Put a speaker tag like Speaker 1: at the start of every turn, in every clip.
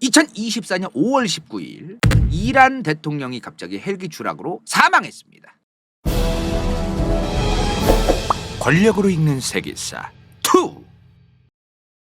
Speaker 1: 2024년 5월 19일 이란 대통령이 갑자기 헬기 추락으로 사망했습니다. 권력으로 읽는 세계사 2.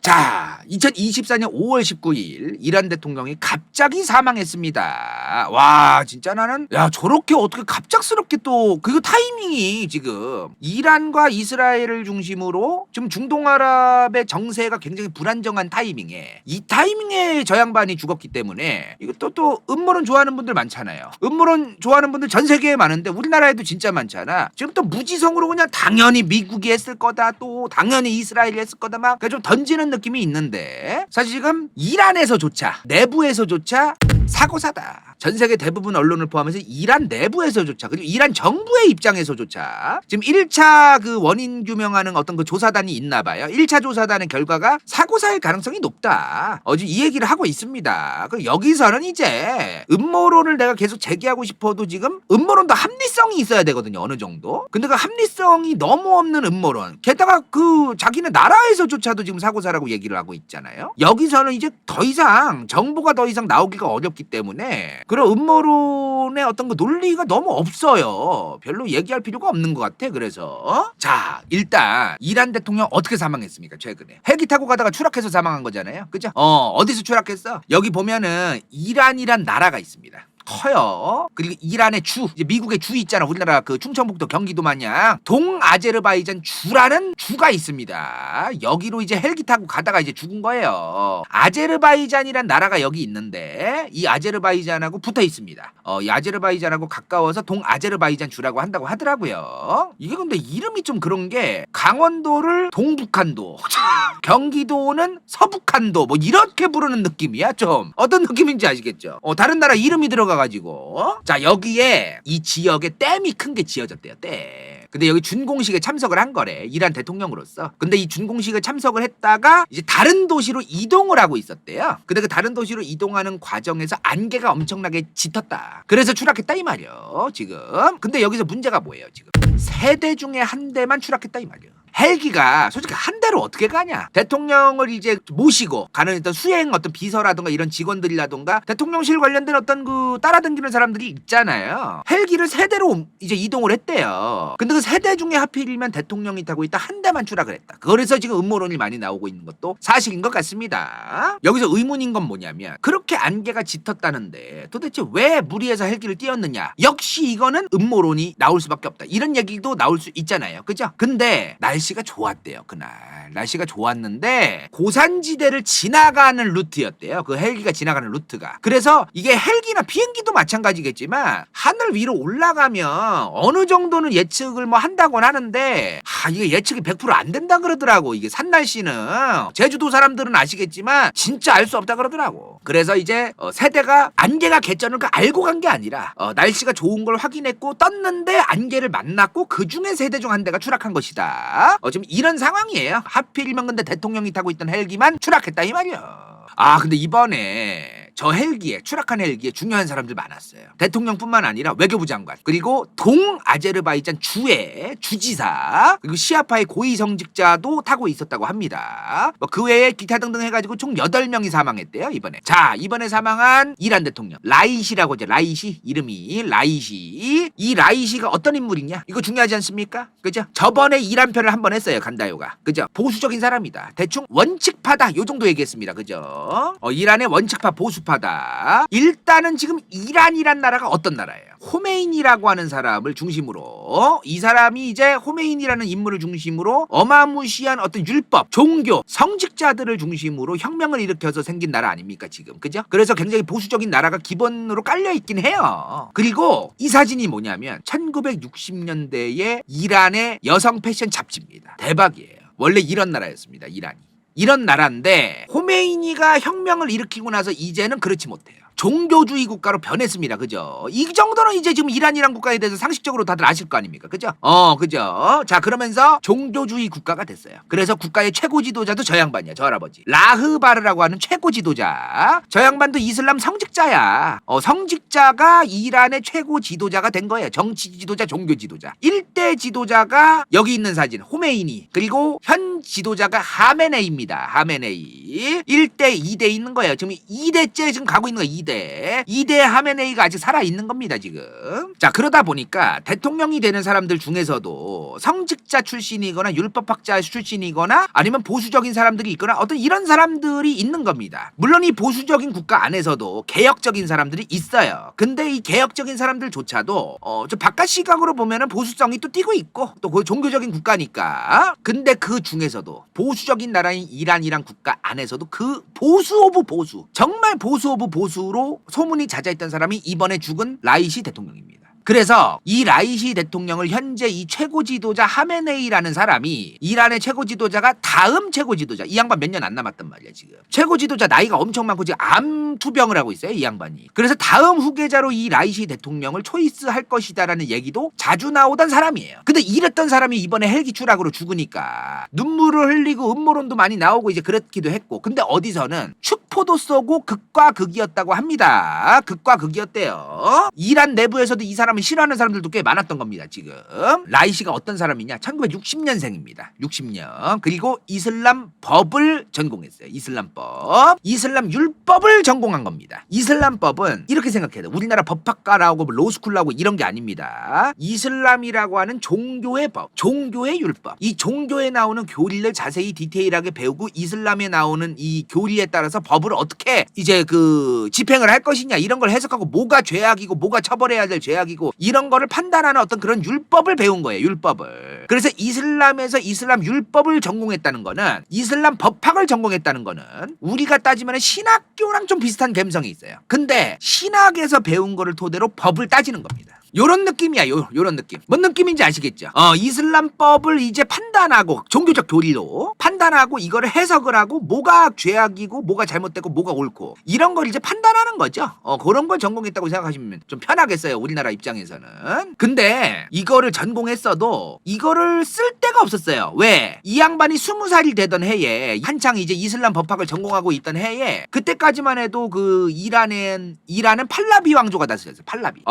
Speaker 1: 자, 2024년 5월 19일 이란 대통령이 갑자기 사망했습니다. 와, 진짜 나는 저렇게 어떻게 갑작스럽게 또 그리고 타이밍이 지금 이란과 이스라엘을 중심으로 지금 중동아랍의 정세가 굉장히 불안정한 타이밍에 이 타이밍에 저 양반이 죽었기 때문에 이것도 또 음모론 좋아하는 분들 많잖아요. 음모론 좋아하는 분들 전 세계에 많은데 우리나라에도 진짜 많잖아. 지금 또 무지성으로 그냥 당연히 미국이 했을 거다, 또 당연히 이스라엘이 했을 거다, 막 좀 던지는 느낌이 있는데 사실 지금 이란에서조차 내부에서조차 사고사다. 전 세계 대부분 언론을 포함해서 이란 내부에서조차 그리고 이란 정부의 입장에서조차 지금 1차 그 원인 규명하는 어떤 그 조사단이 있나 봐요. 1차 조사단의 결과가 사고사일 가능성이 높다. 어제 이 얘기를 하고 있습니다. 그럼 여기서는 이제 음모론을 내가 계속 제기하고 싶어도 지금 음모론도 합리성이 있어야 되거든요. 어느 정도. 근데 그 합리성이 너무 없는 음모론. 게다가 그 자기네 나라에서조차도 지금 사고사라고 얘기를 하고 있잖아요. 여기서는 이제 더 이상 정보가 더 이상 나오기가 어렵기 때문에 그런 음모론의 어떤 그 논리가 너무 없어요. 별로 얘기할 필요가 없는 것 같아. 그래서 자, 일단 이란 대통령 어떻게 사망했습니까? 최근에 헬기 타고 가다가 추락해서 사망한 거잖아요. 그죠? 어디서 추락했어? 여기 보면은 이란이란 나라가 있습니다. 커요. 그리고 이란의 주, 이제 미국의 주 있잖아. 우리나라 그 충청북도 경기도 마냥 동아제르바이잔 주라는 주가 있습니다. 여기로 이제 헬기 타고 가다가 이제 죽은 거예요. 아제르바이잔이란 나라가 여기 있는데 이 아제르바이잔하고 붙어 있습니다. 이 아제르바이잔하고 가까워서 동아제르바이잔 주라고 한다고 하더라고요. 이게 근데 이름이 좀 그런 게 강원도를 동북한도, 경기도는 서북한도 뭐 이렇게 부르는 느낌이야. 좀 어떤 느낌인지 아시겠죠? 다른 나라 이름이 들어가 가지고 자, 여기에 이 지역에 댐이 큰 게 지어졌대요. 댐. 근데 여기 준공식에 참석을 한 거래. 이란 대통령으로서. 근데 이 준공식에 참석을 했다가 이제 다른 도시로 이동을 하고 있었대요. 근데 그 다른 도시로 이동하는 과정에서 안개가 엄청나게 짙었다. 그래서 추락했다 이 말이요. 지금. 근데 여기서 문제가 뭐예요? 지금 3대 중에 한 대만 추락했다 이 말이에요. 헬기가 솔직히 한 대로 어떻게 가냐? 대통령을 이제 모시고 가는 어떤 수행 어떤 비서라든가 이런 직원들이라든가 대통령실 관련된 어떤 그 따라다니는 사람들이 있잖아요. 헬기를 3대로 이제 이동을 했대요. 근데 그 3대 중에 하필이면 대통령이 타고 있다 한 대만 추락을 했다. 그래서 지금 음모론이 많이 나오고 있는 것도 사실인 것 같습니다. 여기서 의문인 건 뭐냐면 그렇게 안개가 짙었다는데 도대체 왜 무리해서 헬기를 띄웠느냐? 역시 이거는 음모론이 나올 수밖에 없다. 이런 얘기도 나올 수 있잖아요. 그죠? 근데 날씨가 좋았대요. 그날 날씨가 좋았는데 고산지대를 지나가는 루트였대요. 그 헬기가 지나가는 루트가. 그래서 이게 헬기나 비행기도 마찬가지겠지만 하늘 위로 올라가면 어느 정도는 예측을 뭐 한다곤 하는데 이게 예측이 100% 안 된다 그러더라고. 이게 산 날씨는 제주도 사람들은 아시겠지만 진짜 알 수 없다 그러더라고. 그래서 이제 세대가 안개가 개쩌는 걸 알고 간 게 아니라 날씨가 좋은 걸 확인했고 떴는데 안개를 만났고 그 중에 세대 중 한 대가 추락한 것이다. 지금 이런 상황이에요. 하필이면 근데 대통령이 타고 있던 헬기만 추락했다 이 말이야. 근데 이번에 저 헬기에 추락한 헬기에 중요한 사람들 많았어요. 대통령뿐만 아니라 외교부 장관, 그리고 동아제르바이잔 주의 주지사, 그리고 시아파의 고위성직자도 타고 있었다고 합니다. 그 외에 기타 등등 해가지고 총 8명이 사망했대요 이번에. 자, 이번에 사망한 이란 대통령 라이시라고 이제 라이시 이름이 라이시. 이 라이시가 어떤 인물이냐? 이거 중요하지 않습니까? 그죠? 저번에 이란 편을 한번 했어요 간다요가. 그죠? 보수적인 사람이다. 대충 원칙파다. 요 정도 얘기했습니다. 그죠? 이란의 원칙파 보수파다. 일단은 지금 이란이란 나라가 어떤 나라예요? 호메인이라고 하는 사람을 중심으로 이 사람이 이제 호메인이라는 인물을 중심으로 어마무시한 어떤 율법, 종교, 성직자들을 중심으로 혁명을 일으켜서 생긴 나라 아닙니까 지금? 그죠? 그래서 굉장히 보수적인 나라가 기본으로 깔려 있긴 해요. 그리고 이 사진이 뭐냐면 1960년대의 이란의 여성 패션 잡지입니다. 대박이에요. 원래 이런 나라였습니다. 이란이. 이런 나라인데 호메이니가 혁명을 일으키고 나서 이제는 그렇지 못해요. 종교주의 국가로 변했습니다. 그죠? 이 정도는 이제 지금 이란이란 국가에 대해서 상식적으로 다들 아실 거 아닙니까? 그죠? 그죠? 자, 그러면서 종교주의 국가가 됐어요. 그래서 국가의 최고 지도자도 저 양반이야. 저 할아버지. 라흐바르라고 하는 최고 지도자. 저 양반도 이슬람 성직자야. 성직자가 이란의 최고 지도자가 된 거예요. 정치 지도자, 종교 지도자. 1대 지도자가 여기 있는 사진 호메이니, 그리고 현 지도자가 하메네이입니다. 하메네이. 1대, 2대 있는 거예요. 지금 2대째 지금 가고 있는 거예요. 2대 하메네이가 아직 살아있는 겁니다. 지금. 자, 그러다 보니까 대통령이 되는 사람들 중에서도 성직자 출신이거나 율법학자 출신이거나 아니면 보수적인 사람들이 있거나 어떤 이런 사람들이 있는 겁니다. 물론 이 보수적인 국가 안에서도 개혁적인 사람들이 있어요. 근데 이 개혁적인 사람들조차도 좀 바깥 시각으로 보면은 보수성이 또 띄고 있고 또 그 종교적인 국가니까. 근데 그 중에서도 보수적인 나라인 이란이란 국가 안에서도 그 보수 오브 보수, 정말 보수 오브 보수로 소문이 잦아있던 사람이 이번에 죽은 라이시 대통령입니다. 그래서 이 라이시 대통령을 현재 이 최고 지도자 하메네이라는 사람이, 이란의 최고 지도자가 다음 최고 지도자, 이 양반 몇 년 안 남았단 말이야 지금. 최고 지도자 나이가 엄청 많고 지금 암 투병을 하고 있어요 이 양반이. 그래서 다음 후계자로 이 라이시 대통령을 초이스할 것이다라는 얘기도 자주 나오던 사람이에요. 근데 이랬던 사람이 이번에 헬기 추락으로 죽으니까 눈물을 흘리고 음모론도 많이 나오고 이제 그렇기도 했고, 근데 어디서는 축포도 쏘고 극과 극이었다고 합니다. 극과 극이었대요. 이란 내부에서도 이 사람을 싫어하는 사람들도 꽤 많았던 겁니다. 지금 라이시가 어떤 사람이냐, 1960년생입니다. 60년. 그리고 이슬람 법을 전공했어요. 이슬람법, 이슬람 율법을 전공한 겁니다. 이슬람법은 이렇게 생각해야 돼. 우리나라 법학과라고 로스쿨라고 이런 게 아닙니다. 이슬람이라고 하는 종교의 법, 종교의 율법, 이 종교에 나오는 교리를 자세히 디테일하게 배우고 이슬람에 나오는 이 교리에 따라서 법을 어떻게 이제 그 집행을 할 것이냐, 이런 걸 해석하고 뭐가 죄악이고 뭐가 처벌해야 될 죄악이고 이런 거를 판단하는 어떤 그런 율법을 배운 거예요. 율법을. 그래서 이슬람에서 이슬람 율법을 전공했다는 거는, 이슬람 법학을 전공했다는 거는 우리가 따지면 신학교랑 좀 비슷한 감성이 있어요. 근데 신학에서 배운 거를 토대로 법을 따지는 겁니다. 요런 느낌이야. 요런 느낌. 뭔 느낌인지 아시겠죠? 이슬람법을 이제 판단하고, 종교적 교리로 판단하고 이거를 해석을 하고 뭐가 죄악이고 뭐가 잘못됐고 뭐가 옳고 이런 걸 이제 판단하는 거죠. 그런 걸 전공했다고 생각하시면 좀 편하겠어요. 우리나라 입장에서는. 근데 이거를 전공했어도 이거를 쓸 데가 없었어요. 왜? 이 양반이 20살이 되던 해에, 한창 이제 이슬람 법학을 전공하고 있던 해에, 그때까지만 해도 그 이란은 팔라비 왕조가 다스렸어요.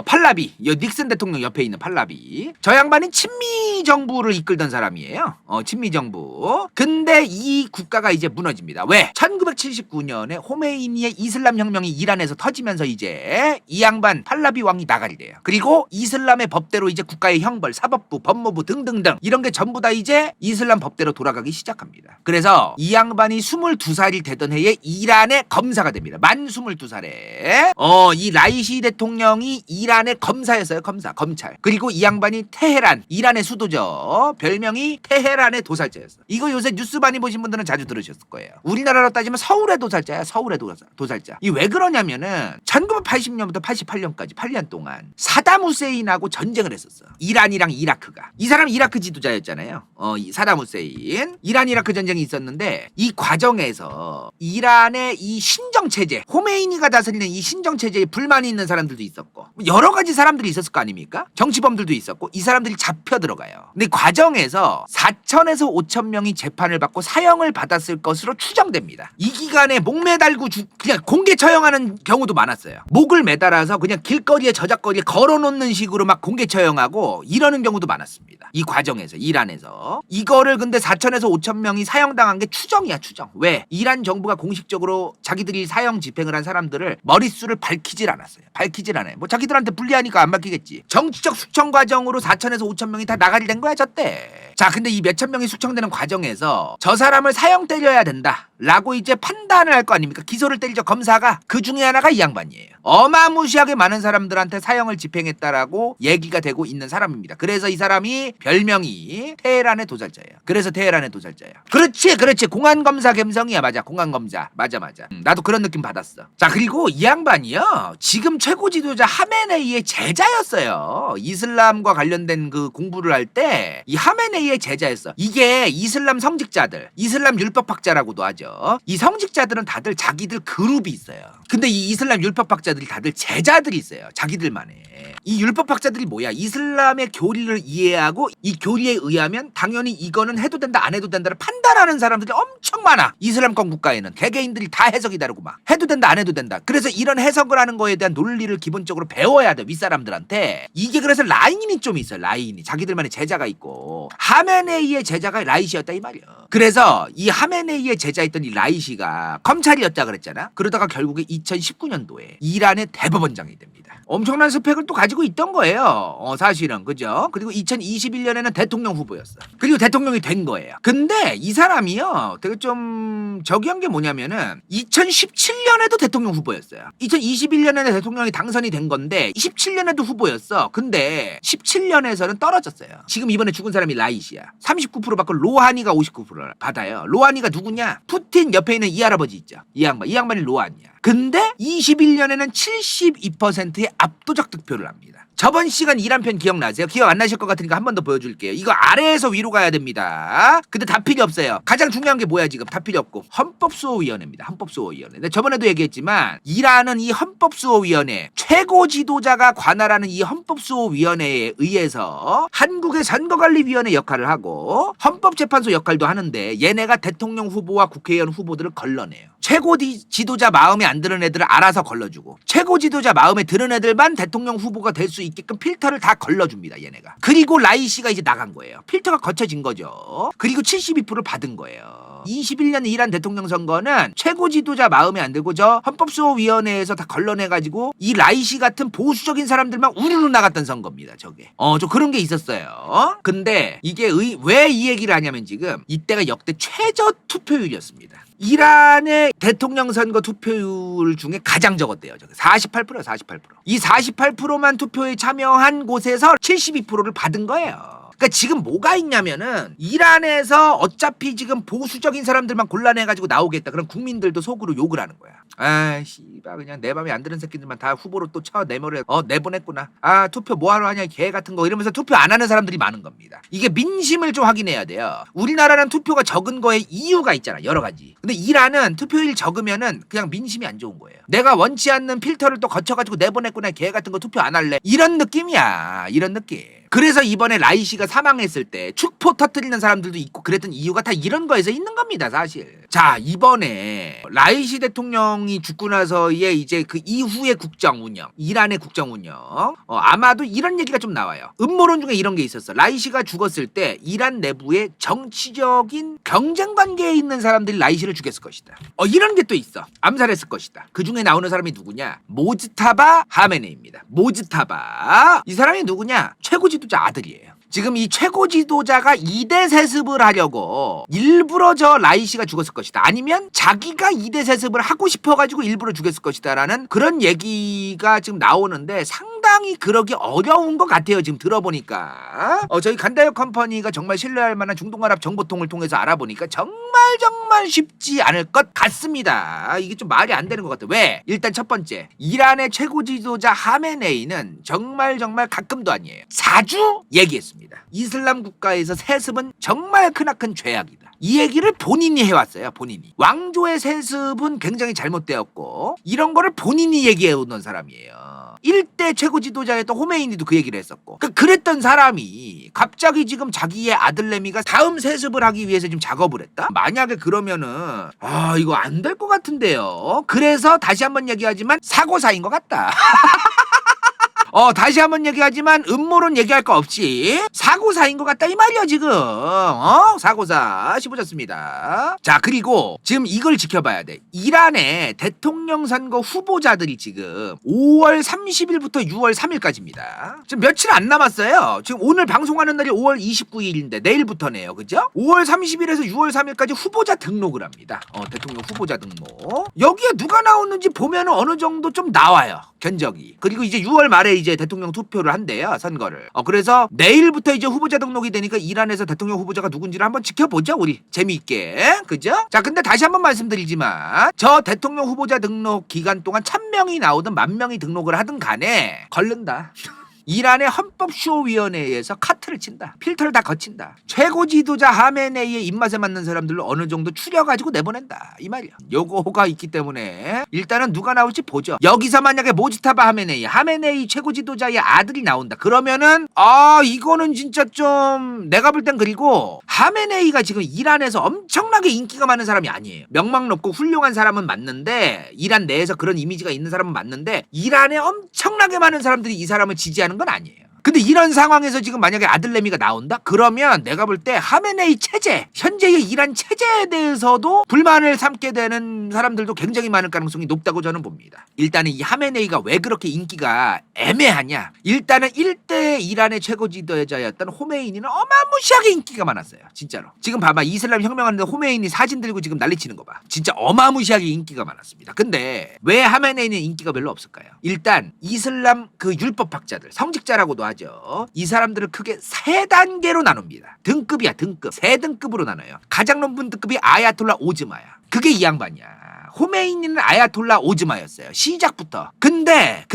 Speaker 1: 팔라비. 닉슨 대통령 옆에 있는 팔라비. 저 양반이 친미 정부를 이끌던 사람이에요. 친미 정부. 근데 이 국가가 이제 무너집니다. 왜? 1979년에 호메이니의 이슬람 혁명이 이란에서 터지면서 이제 이 양반 팔라비 왕이 나가게 돼요. 그리고 이슬람의 법대로 이제 국가의 형벌, 사법부, 법무부 등등등 이런 게 전부 다 이제 이슬람 법대로 돌아가기 시작합니다. 그래서 이 양반이 22살이 되던 해에 이란의 검사가 됩니다. 만 22살에. 이 라이시 대통령이 이란의 검사였어요. 검찰. 그리고 이 양반이 테헤란, 이란의 수도죠. 별명이 테헤란의 도살자였어. 이거 요새 뉴스 많이 보신 분들은 자주 들으셨을 거예요. 우리나라로 따지면 서울의 도살자야. 서울의 도살자. 이 왜 그러냐면은 1980년부터 88년까지 8년 동안 사담 후세인하고 전쟁을 했었어. 이란이랑 이라크가. 이 사람 이라크 지도자였잖아요. 이 사담 후세인. 이란 이라크 전쟁이 있었는데 이 과정에서 이란의 이 신정 체제, 호메이니가 다스리는 이 신정 체제에 불만이 있는 사람들도 있었고 여러 가지 사람들이 있었을 거 아닙니까? 정치범들도 있었고 이 사람들이 잡혀 들어가요. 근데 과정에서 4천에서 5천 명이 재판을 받고 사형을 받았을 것으로 추정됩니다. 이 기간에 목 매달고 그냥 공개 처형하는 경우도 많았어요. 목을 매달아서 그냥 길거리에 저작거리에 걸어놓는 식으로 막 공개 처형하고 이러는 경우도 많았습니다. 이 과정에서, 이란에서. 이거를 근데 4천에서 5천 명이 사형당한 게 추정이야, 추정. 왜? 이란 정부가 공식적으로 자기들이 사형 집행을 한 사람들을 머릿수를 밝히질 않았어요. 밝히질 않아요. 뭐 자기들한테 불리하니까 안 밝히겠지. 정치적 숙청 과정으로 4천에서 5천 명이 다 나가리 된 거야, 저때. 자, 근데 이 몇천 명이 숙청되는 과정에서 저 사람을 사형 때려야 된다 라고 이제 판단을 할 거 아닙니까? 기소를 때리죠, 검사가. 그 중에 하나가 이 양반이에요. 어마무시하게 많은 사람들한테 사형을 집행했다라고 얘기가 되고 있는 사람입니다. 그래서 이 사람이 별명이 테헤란의 도살자예요. 그래서 테헤란의 도살자예요. 그렇지. 공안검사 감성이야. 맞아, 공안검사. 맞아. 나도 그런 느낌 받았어. 자, 그리고 이 양반이요, 지금 최고 지도자 하메네이의 제자였어요. 이슬람과 관련된 그 공부를 할 때 이 하메네이의 제자였어. 이게 이슬람 성직자들, 이슬람 율법학자라고도 하죠. 있어요. 이 성직자들은 다들 자기들 그룹이 있어요. 근데 이 이슬람 율법학자들이 다들 제자들이 있어요. 자기들만의. 이 율법학자들이 뭐야? 이슬람의 교리를 이해하고 이 교리에 의하면 당연히 이거는 해도 된다 안 해도 된다를 판단하는 사람들이 엄청 많아. 이슬람권 국가에는 개개인들이 다 해석이 다르고 막 해도 된다 안 해도 된다. 그래서 이런 해석을 하는 거에 대한 논리를 기본적으로 배워야 돼. 윗사람들한테. 이게 그래서 라인이 좀 있어요. 라인이. 자기들만의 제자가 있고 하메네이의 제자가 라이시였다 이 말이야. 그래서 이 하메네이의 제자였던 이 라이시가 검찰이었다 그랬잖아. 그러다가 결국에 2019년도에 이란의 대법원장이 됩니다. 엄청난 스펙을 또 가지고 있던 거예요. 사실은 그죠? 그리고 2021년에는 대통령 후보였어. 그리고 대통령이 된 거예요. 근데 이 사람이요 되게 좀 저기 한 게 뭐냐면은 2017년에도 대통령 후보였어요. 2021년에는 대통령이 당선이 된 건데 17년에도 후보였어. 근데 17년에서는 떨어졌어요. 지금 이번에 죽은 사람이 라이시야. 39% 받고 로하니가 59%를 받아요. 로하니가 누구냐? 푸틴 옆에 있는 이 할아버지 있죠. 이 양반이 로하니야. 근데 21년에는 72%의 압도적 득표를 합니다. 저번 시간 이란 편 기억나세요? 기억 안 나실 것 같으니까 한 번 더 보여줄게요. 이거 아래에서 위로 가야 됩니다. 근데 다 필요 없어요. 가장 중요한 게 뭐야 지금? 다 필요 없고 헌법수호위원회입니다. 헌법수호위원회. 근데 저번에도 얘기했지만 이란은 이 헌법수호위원회 최고 지도자가 관할하는 이 헌법수호위원회에 의해서 한국의 선거관리위원회 역할을 하고 헌법재판소 역할도 하는데 얘네가 대통령 후보와 국회의원 후보들을 걸러내요. 최고 지도자 마음에 안 드는 애들을 알아서 걸러주고 최고 지도자 마음에 드는 애들만 대통령 후보가 될 수 있게끔 필터를 다 걸러줍니다. 얘네가. 그리고 라이시가 이제 나간 거예요. 필터가 거쳐진 거죠. 그리고 72%를 받은 거예요. 21년 이란 대통령 선거는 최고 지도자 마음에 안 들고 저 헌법수호위원회에서 다 걸러내가지고 이 라이시 같은 보수적인 사람들만 우르르 나갔던 선거입니다. 저게. 좀 그런 게 있었어요. 근데 이게 왜 이 얘기를 하냐면 지금 이때가 역대 최저 투표율이었습니다. 이란의 대통령 선거 투표율 중에 가장 적었대요. 48%요, 48%. 이 48%만 투표에 참여한 곳에서 72%를 받은 거예요. 그러니까 지금 뭐가 있냐면은 이란에서 어차피 지금 보수적인 사람들만 골라내가지고 나오겠다. 그럼 국민들도 속으로 욕을 하는 거야. 아, 씨발 그냥 내 맘에 안 드는 새끼들만 다 후보로 또 내보냈구나. 아, 투표 뭐하러 하냐 개 같은 거 이러면서 투표 안 하는 사람들이 많은 겁니다. 이게 민심을 좀 확인해야 돼요. 우리나라는 투표가 적은 거에 이유가 있잖아. 여러 가지. 근데 이란은 투표율 적으면은 그냥 민심이 안 좋은 거예요. 내가 원치 않는 필터를 또 거쳐가지고 내보냈구나 개 같은 거 투표 안 할래. 이런 느낌이야. 이런 느낌. 그래서 이번에 라이시가 사망했을 때 축포 터뜨리는 사람들도 있고 그랬던 이유가 다 이런 거에서 있는 겁니다, 사실. 자, 이번에 라이시 대통령이 죽고 나서의 이제 그 이후의 국정 운영, 이란의 국정 운영, 아마도 이런 얘기가 좀 나와요. 음모론 중에 이런 게 있었어. 라이시가 죽었을 때 이란 내부의 정치적인 경쟁 관계에 있는 사람들이 라이시를 죽였을 것이다. 이런 게 또 있어. 암살했을 것이다. 그 중에 나오는 사람이 누구냐? 모즈타바 하메네입니다. 모즈타바. 이 사람이 누구냐? 최고 지도자 아들이에요. 지금 이 최고 지도자가 2대 세습을 하려고 일부러 저 라이시가 죽었을 것이다. 아니면 자기가 2대 세습을 하고 싶어가지고 일부러 죽였을 것이다. 라는 그런 얘기가 지금 나오는데 상당히 그러기 어려운 것 같아요. 지금 들어보니까. 저희 간다요 컴퍼니가 정말 신뢰할 만한 중동아랍 정보통을 통해서 알아보니까 정말 쉽지 않을 것 같습니다. 이게 좀 말이 안 되는 것 같아요. 왜? 일단 첫 번째, 이란의 최고 지도자 하메네이는 정말 가끔도 아니에요. 자주 얘기했습니다. 이슬람 국가에서 세습은 정말 크나큰 죄악이다. 이 얘기를 본인이 해왔어요. 본인이. 왕조의 세습은 굉장히 잘못되었고 이런 거를 본인이 얘기해오던 사람이에요. 1대 최고 지도자였던 호메이니도 그 얘기를 했었고 그랬던 사람이 갑자기 지금 자기의 아들내미가 다음 세습을 하기 위해서 지금 작업을 했다? 만약에 그러면은 이거 안 될 것 같은데요. 그래서 다시 한번 얘기하지만 사고사인 것 같다. 다시 한번 얘기하지만 음모론 얘기할 거 없이 사고사인 것 같다 이 말이야 지금. 사고사 씹어졌습니다. 자, 그리고 지금 이걸 지켜봐야 돼. 이란의 대통령 선거 후보자들이 지금 5월 30일부터 6월 3일까지입니다. 지금 며칠 안 남았어요. 지금 오늘 방송하는 날이 5월 29일인데 내일부터네요. 그죠? 5월 30일에서 6월 3일까지 후보자 등록을 합니다. 대통령 후보자 등록. 여기에 누가 나오는지 보면 어느 정도 좀 나와요. 견적이. 그리고 이제 6월 말에 이제 대통령 투표를 한대요. 선거를. 그래서 내일부터 이제 후보자 등록이 되니까 이란에서 대통령 후보자가 누군지를 한번 지켜보죠. 우리 재미있게. 그죠? 자, 근데 다시 한번 말씀드리지만 저 대통령 후보자 등록 기간 동안 1000명이 나오든 10,000명이 등록을 하든 간에 걸른다. 이란의 헌법시효위원회에서 카트를 친다. 필터를 다 거친다. 최고 지도자 하메네이의 입맛에 맞는 사람들로 어느 정도 추려가지고 내보낸다. 이 말이야. 요거가 있기 때문에 일단은 누가 나올지 보죠. 여기서 만약에 모지타바 하메네이 최고 지도자의 아들이 나온다. 그러면은 이거는 진짜 좀 내가 볼 땐 그리고 하메네이가 지금 이란에서 엄청나게 인기가 많은 사람이 아니에요. 명망 높고 훌륭한 사람은 맞는데 이란 내에서 그런 이미지가 있는 사람은 맞는데 이란에 엄청나게 많은 사람들이 이 사람을 지지하는 건 아니에요. 근데 이런 상황에서 지금 만약에 아들내미가 나온다? 그러면 내가 볼 때 하메네이 체제, 현재의 이란 체제에 대해서도 불만을 삼게 되는 사람들도 굉장히 많을 가능성이 높다고 저는 봅니다. 일단은 이 하메네이가 왜 그렇게 인기가 애매하냐? 일단은 1대 이란의 최고 지도자였던 호메이니는 어마무시하게 인기가 많았어요. 진짜로. 지금 봐봐. 이슬람 혁명하는데 호메이니 사진 들고 지금 난리치는 거 봐. 진짜 어마무시하게 인기가 많았습니다. 근데 왜 하메네이는 인기가 별로 없을까요? 일단 이슬람 그 율법학자들, 성직자라고도 하죠. 이 사람들을 크게 3단계로 나눕니다. 등급이야, 등급. 3등급으로 나눠요. 가장 높은 등급이 아야톨라 오즈마야. 그게 이 양반이야. 호메이니는 아야톨라 오즈마였어요. 시작부터. 근데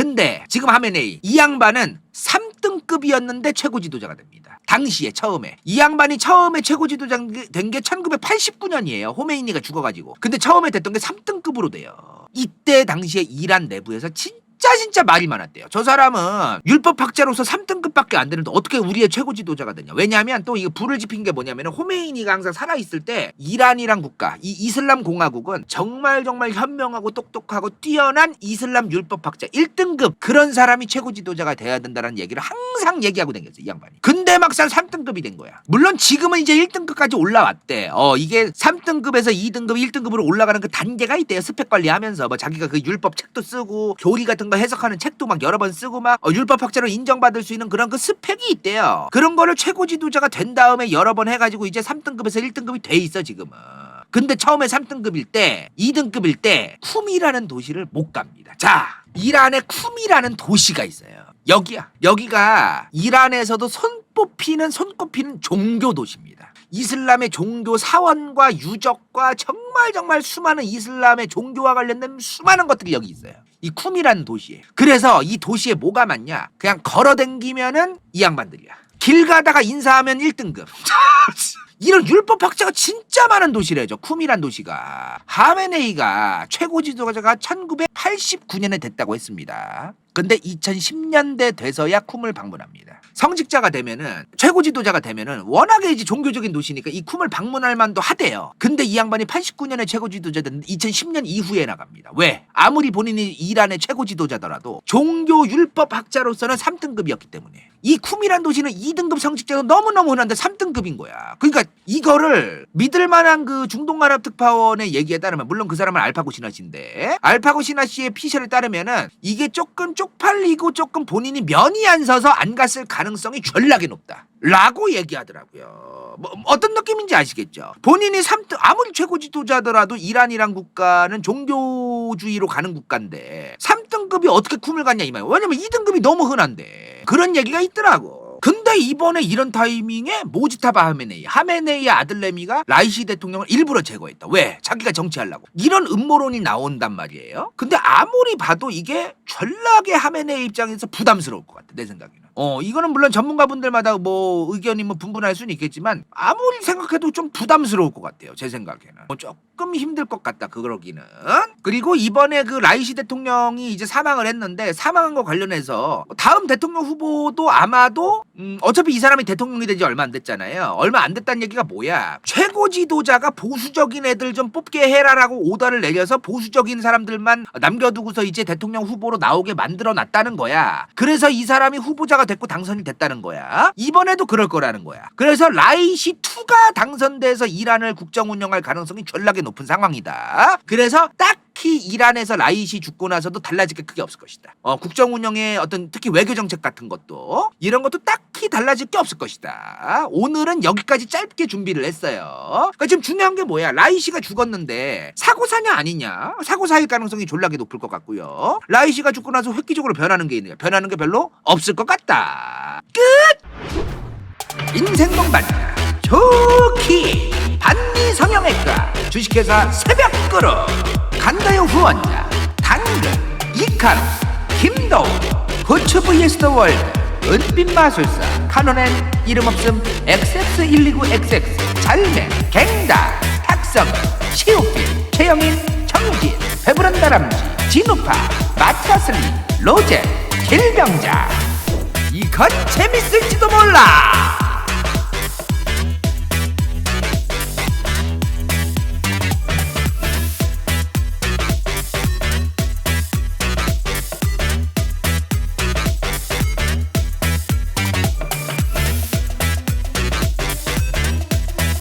Speaker 1: 지금 하메네이 이 양반은 3등급이었는데 최고 지도자가 됩니다. 당시에 처음에 이 양반이 처음에 최고 지도자 된 게 1989년이에요. 호메이니가 죽어가지고. 근데 처음에 됐던 게 3등급으로 돼요. 이때 당시에 이란 내부에서 진짜 말이 많았대요. 저 사람은 율법학자로서 3등급밖에 안 되는데 어떻게 우리의 최고 지도자가 되냐. 왜냐하면 또 이거 불을 지핀 게 뭐냐면 호메이니가 항상 살아있을 때 이란이란 국가, 이 이슬람 공화국은 정말 현명하고 똑똑하고 뛰어난 이슬람 율법학자 1등급 그런 사람이 최고 지도자가 돼야 된다는 얘기를 항상 얘기하고 다녔어요. 이 양반이. 근데 막상 3등급이 된 거야. 물론 지금은 이제 1등급까지 올라왔대. 이게 3등급에서 2등급, 1등급으로 올라가는 그 단계가 있대요. 스펙 관리하면서 뭐 자기가 그 율법 책도 쓰고 교리 같은 거 해석하는 책도 막 여러 번 쓰고 막 율법학자로 인정받을 수 있는 그런 그 스펙이 있대요. 그런 거를 최고 지도자가 된 다음에 여러 번 해가지고 이제 3등급에서 1등급이 돼 있어 지금은. 근데 처음에 3등급일 때 2등급일 때 쿰이라는 도시를 못 갑니다. 자, 이란에 쿰이라는 도시가 있어요. 여기야. 여기가 이란에서도 손꼽히는 종교 도시입니다. 이슬람의 종교 사원과 유적과 정말 수많은 이슬람의 종교와 관련된 수많은 것들이 여기 있어요. 이 쿰이라는 도시에. 그래서 이 도시에 뭐가 많냐? 그냥 걸어댕기면은 이 양반들이야. 길 가다가 인사하면 1등급. 이런 율법학자가 진짜 많은 도시래죠. 쿰이란 도시가. 하메네이가 최고 지도자가 1989년에 됐다고 했습니다. 근데 2010년대 돼서야 쿰을 방문합니다. 성직자가 되면은 최고 지도자가 되면은 워낙에 이제 종교적인 도시니까 이 쿰을 방문할 만도 하대요. 근데 이 양반이 89년에 최고 지도자 됐는데 2010년 이후에 나갑니다. 왜? 아무리 본인이 이란의 최고 지도자더라도 종교 율법 학자로서는 3등급이었기 때문에. 이 쿰이란 도시는 2등급 성직자도 너무너무 흔한데 3등급인 거야. 그러니까 이거를 믿을 만한 그 중동 아랍 특파원의 얘기에 따르면, 물론 그 사람은 알파고 시나시인데, 알파고 시나시의 피셜에 따르면은 이게 조금 쪽팔리고 조금 본인이 면이 안 서서 안 갔을 가능성이 졸라게 높다 라고 얘기하더라고요. 뭐 어떤 느낌인지 아시겠죠? 본인이 3등, 아무리 최고 지도자더라도 이란이란 국가는 종교주의로 가는 국가인데 3등급이 어떻게 쿰을 갔냐 이 말이에요. 왜냐면 2등급이 너무 흔한데. 그런 얘기가 있더라고. 근데 이번에 이런 타이밍에 모지타바 하메네이의 아들내미가 라이시 대통령을 일부러 제거했다. 왜? 자기가 정치하려고. 이런 음모론이 나온단 말이에요. 근데 아무리 봐도 이게 전락의 하메네이 입장에서 부담스러울 것 같아, 내 생각에는. 이거는 물론 전문가분들마다 뭐 의견이 뭐 분분할 수는 있겠지만 아무리 생각해도 좀 부담스러울 것 같아요, 제 생각에는. 조금 힘들 것 같다, 그러기는. 그리고 이번에 그 라이시 대통령이 이제 사망을 했는데, 사망한 거 관련해서 다음 대통령 후보도 아마도 어차피 이 사람이 대통령이 된 지 얼마 안 됐잖아요. 얼마 안 됐다는 얘기가 뭐야? 최고 지도자가 보수적인 애들 좀 뽑게 해라라고 오더를 내려서 보수적인 사람들만 남겨두고서 이제 대통령 후보로 나오게 만들어 놨다는 거야. 그래서 이 사람이 후보자가 됐고 당선이 됐다는 거야. 이번에도 그럴 거라는 거야. 그래서 라이시 2가 당선돼서 이란을 국정 운영할 가능성이 졸라게 높은 상황이다. 그래서 딱히 이란에서 라이시 죽고 나서도 달라질 게 크게 없을 것이다. 국정 운영의 어떤 특히 외교 정책 같은 것도 이런 것도 딱히 달라질 게 없을 것이다. 오늘은 여기까지 짧게 준비를 했어요. 그러니까 지금 중요한 게 뭐야? 라이시가 죽었는데 사고사냐 아니냐? 사고사일 가능성이 졸라게 높을 것 같고요. 라이시가 죽고 나서 획기적으로 변하는 게 있느냐? 변하는 게 별로 없을 것 같다. 끝! 인생동반자 좋기 반미 성형외과 주식회사 새벽그룹 간다요 후원자 당근 이카루 김도우 고추 vs 더 월드 은빛 마술사, 카논엔 이름 없음, XX129XX, 잘매, 갱다, 탁성, 시오필, 최영인, 정진, 배부른 다람쥐, 진우파, 마차슬리, 로제, 길병자. 이건 재밌을지도 몰라.